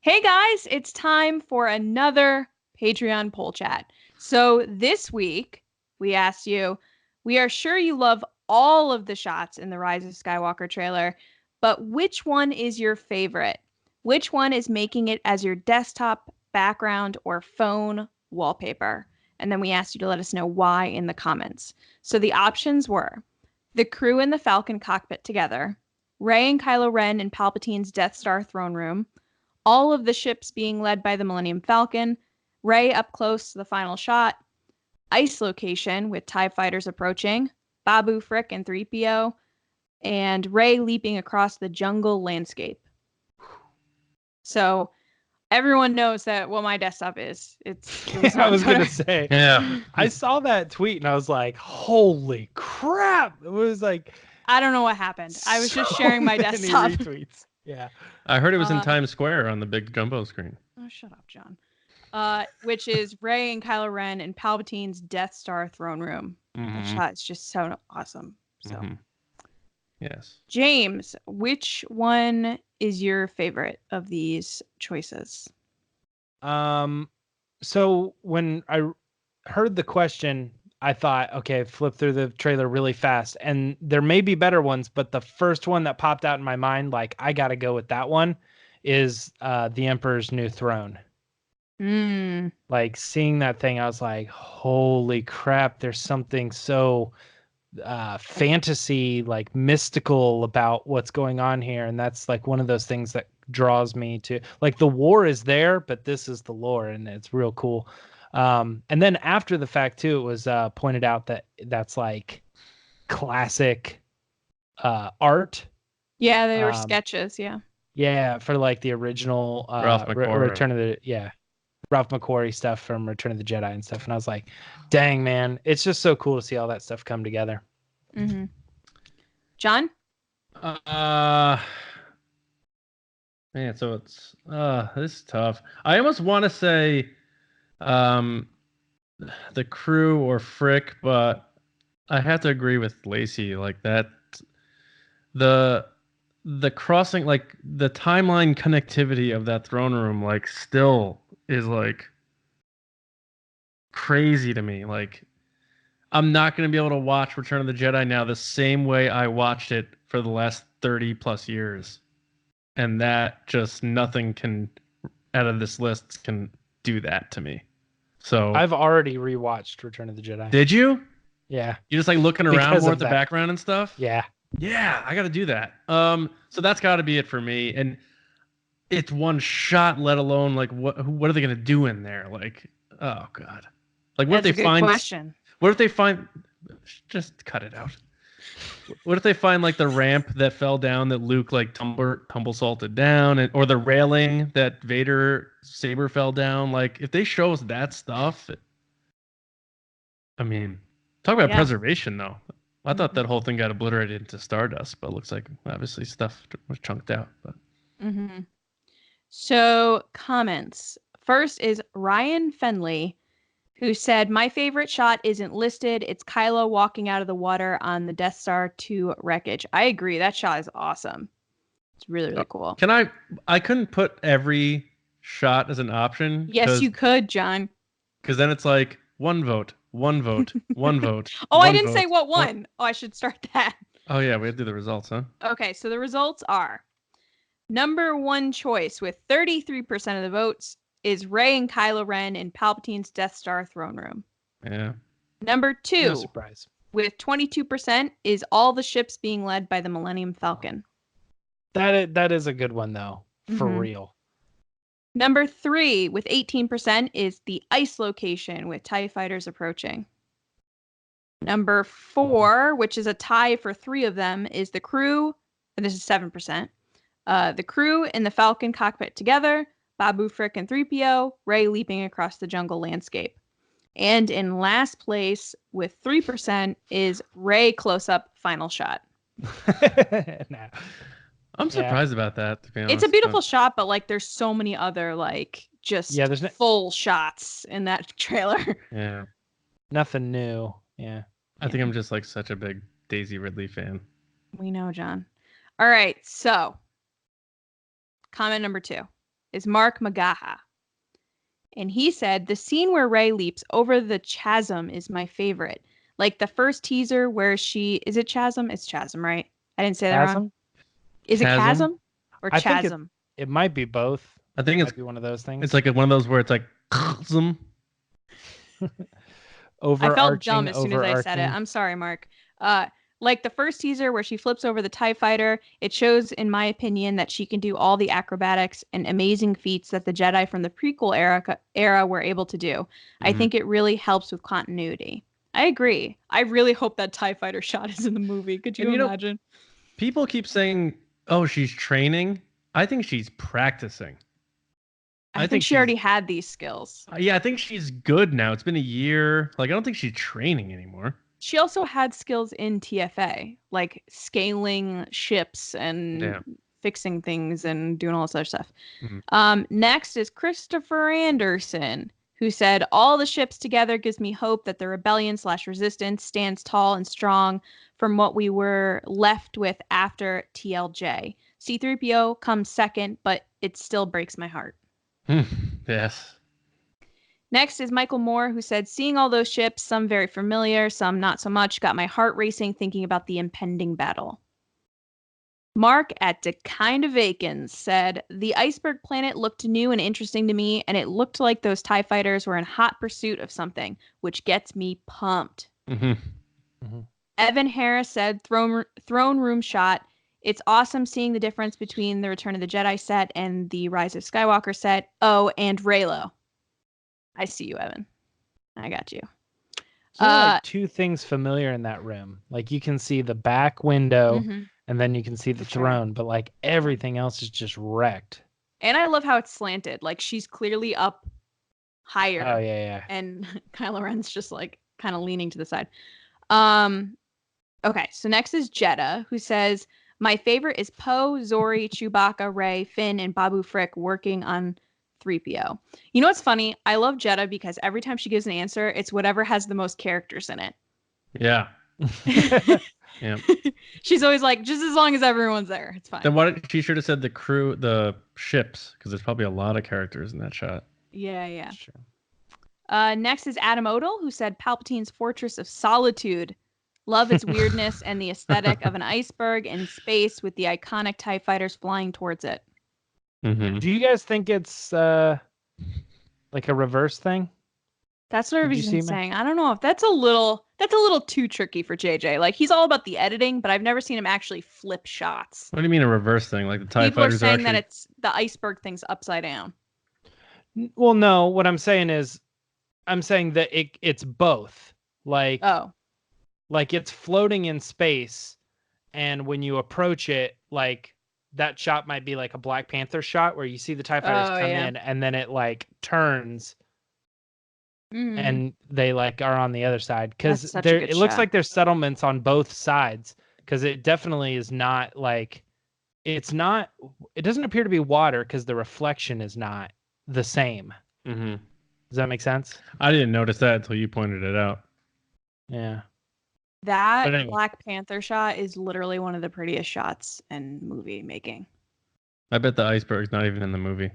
Hey guys, it's time for another Patreon poll chat. So this week, we asked you, we are sure you love all of the shots in the Rise of Skywalker trailer, but which one is your favorite? Which one is making it as your desktop background or phone wallpaper? And then we asked you to let us know why in the comments. So the options were the crew in the Falcon cockpit together, Rey and Kylo Ren in Palpatine's Death Star throne room, all of the ships being led by the Millennium Falcon, Rey up close to the final shot, ice location with TIE fighters approaching, Babu Frick and 3PO, and Rey leaping across the jungle landscape. So everyone knows that what my desktop is. I was going to say. Yeah. I saw that tweet and I was like, holy crap. It was like. I don't know what happened. I was just sharing my desktop. Retweets. Yeah. I heard it was in Times Square on the big jumbo screen. Oh, shut up, John. Which is Rey and Kylo Ren in Palpatine's Death Star throne room. That shot is just so awesome. So, yes. James, which one is your favorite of these choices? So when I heard the question, I thought, okay, flip through the trailer really fast, and there may be better ones, but the first one that popped out in my mind, like I got to go with that one, is the Emperor's New Throne. Like seeing that thing, I was like, holy crap, there's something so fantasy, like mystical about what's going on here. And that's like one of those things that draws me to, like, the war is there, but this is the lore, and it's real cool. And then after the fact too, it was pointed out that that's like classic art. Yeah, they were sketches. Yeah, for like the original Return of the Ralph McQuarrie stuff from Return of the Jedi and stuff. And I was like, dang, man, it's just so cool to see all that stuff come together. John? Man, so it's this is tough. I almost want to say the crew or Frick, but I have to agree with Lacey. Like that, the crossing, like the timeline connectivity of that throne room, like still is like crazy to me. Like I'm not going to be able to watch Return of the Jedi now the same way I watched it for the last 30 plus years. And that just nothing can out of this list can do that to me. So I've already rewatched Return of the Jedi. Did you? Yeah. You just like looking around more at the background and stuff? Yeah. Yeah, I got to do that. So that's got to be it for me. And it's one shot, let alone like what are they going to do in there? Like, oh god. Like what That's if they find question. What if they find just cut it out. What if they find like the ramp that fell down that Luke like tumble salted down, or the railing that Vader saber fell down? Like if they show us that stuff, I mean, talk about preservation though. I thought that whole thing got obliterated into stardust, but it looks like obviously stuff was chunked out. But So comments. First is Ryan Fenley, who said, my favorite shot isn't listed. It's Kylo walking out of the water on the Death Star 2 wreckage. I agree. That shot is awesome. It's really, really cool. I couldn't put every shot as an option. Yes, you could, John. Because then it's like one vote, one vote, one vote. I didn't say what won. Oh, I should start that. Oh, yeah. We have to do the results, huh? Okay, so the results are number one choice with 33% of the votes is Rey and Kylo Ren in Palpatine's Death Star throne room. Yeah. Number two, no surprise, with 22% is all the ships being led by the Millennium Falcon. That is a good one though, for real. Number three, with 18%, is the ice location with TIE fighters approaching. Number four, which is a tie for three of them, is the crew, and this is 7%. The crew in the Falcon cockpit together, Babu Frick and 3PO, Rey leaping across the jungle landscape. And in last place with 3% is Rey close-up final shot. Nah. I'm surprised about that, to be honest. It's a beautiful shot, but like there's so many other like just full shots in that trailer. Yeah. Nothing new. Yeah. I think I'm just like such a big Daisy Ridley fan. We know, John. All right, so comment number 2. is Maerk Magaha. And he said, the scene where Rey leaps over the chasm is my favorite. Like the first teaser where is it chasm? It's chasm, right? I didn't say that wrong. Chasm? Is it Chasm? chasm or I think chasm? it might be both. I think It it's might be one of those things. It's like one of those where it's like some. I felt dumb as soon as I said it. I'm sorry, Mark. Like the first teaser where she flips over the TIE fighter, it shows, in my opinion, that she can do all the acrobatics and amazing feats that the Jedi from the prequel era were able to do. I think it really helps with continuity. I agree. I really hope that TIE fighter shot is in the movie. Could you imagine? People keep saying, oh, she's training. I think she's practicing. I think she already had these skills. Yeah, I think she's good now. It's been a year. Like, I don't think she's training anymore. She also had skills in TFA, like scaling ships and fixing things and doing all this other stuff. Next is Christopher Anderson, who said, all the ships together gives me hope that the rebellion/resistance stands tall and strong from what we were left with after TLJ. C-3PO comes second, but it still breaks my heart. Yes. Next is Michael Moore, who said, seeing all those ships, some very familiar, some not so much, got my heart racing thinking about the impending battle. Mark at De Kind of Akins said, the iceberg planet looked new and interesting to me, and it looked like those TIE fighters were in hot pursuit of something, which gets me pumped. Evan Harris said, throne room shot. It's awesome seeing the difference between the Return of the Jedi set and the Rise of Skywalker set. Oh, and Reylo. I see you, Evan. I got you. So like two things familiar in that room. Like you can see the back window and then you can see the throne, but like everything else is just wrecked. And I love how it's slanted. Like she's clearly up higher. Oh, yeah. And Kylo Ren's just like kind of leaning to the side. Okay, so next is Jetta, who says, my favorite is Poe, Zori, Chewbacca, Rey, Finn, and Babu Frick working on 3PO. You know what's funny? I love Jetta because every time she gives an answer, it's whatever has the most characters in it. Yeah. Yeah. She's always like, just as long as everyone's there, it's fine. Then why did she should have said the crew, the ships, because there's probably a lot of characters in that shot. Yeah. Sure. Next is Adam Odell, who said Palpatine's Fortress of Solitude. Love its weirdness and the aesthetic of an iceberg in space with the iconic TIE fighters flying towards it. Do you guys think it's like a reverse thing? That's what everybody's been saying. I don't know if that's a little too tricky for JJ. Like he's all about the editing, but I've never seen him actually flip shots. What do you mean a reverse thing? Like the TIE People fighters are saying actually... that it's the iceberg thing's upside down. Well, no. What I'm saying is, I'm saying that it's both. Like like it's floating in space, and when you approach it, like that shot might be like a Black Panther shot where you see the TIE fighters come in and then it like turns and they like are on the other side. Because it looks like there's settlements on both sides, because it definitely is not like it doesn't appear to be water because the reflection is not the same. Does that make sense? I didn't notice that until you pointed it out. Yeah. That anyway. Black Panther shot is literally one of the prettiest shots in movie making. I bet the iceberg's not even in the movie.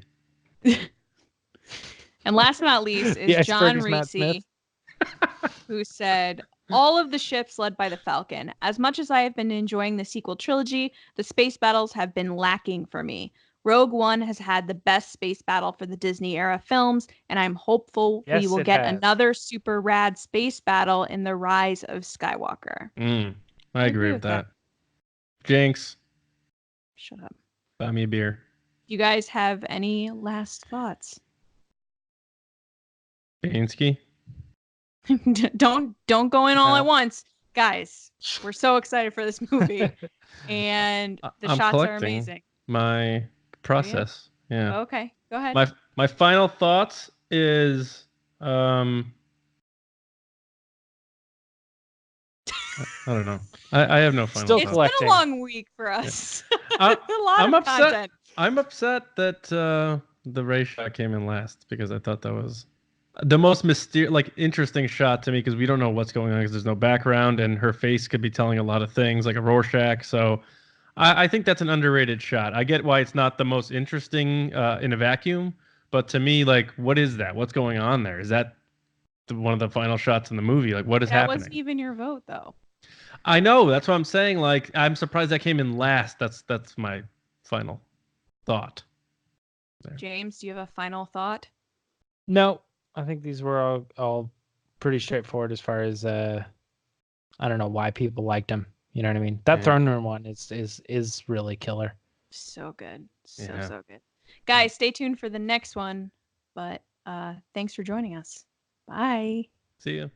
And last but not least is John Reese, who said, all of the ships led by the Falcon. As much as I have been enjoying the sequel trilogy, the space battles have been lacking for me. Rogue One has had the best space battle for the Disney era films, and I'm hopeful we will get another super rad space battle in The Rise of Skywalker. I agree with that. Jinx. Shut up. Buy me a beer. You guys have any last thoughts? Bansky? Don't go in all at once. Guys, we're so excited for this movie. And the shots are amazing. My process. Yeah. Okay, go ahead. My final thoughts is I don't know. I have no final thoughts. It's been a long week for us. I'm upset. Content. I'm upset that the Rey shot came in last, because I thought that was the most interesting shot to me, because we don't know what's going on because there's no background and her face could be telling a lot of things like a Rorschach. So I think that's an underrated shot. I get why it's not the most interesting in a vacuum, but to me, like, what is that? What's going on there? Is that one of the final shots in the movie? Like, what is That happening? wasn't even your vote, though. I know. That's what I'm saying. Like, I'm surprised that came in last. That's my final thought. There. James, do you have a final thought? No, I think these were all pretty straightforward as far as I don't know why people liked them. You know what I mean? That throne room one is really killer. So good. Yeah. So good. Guys, stay tuned for the next one. But thanks for joining us. Bye. See ya.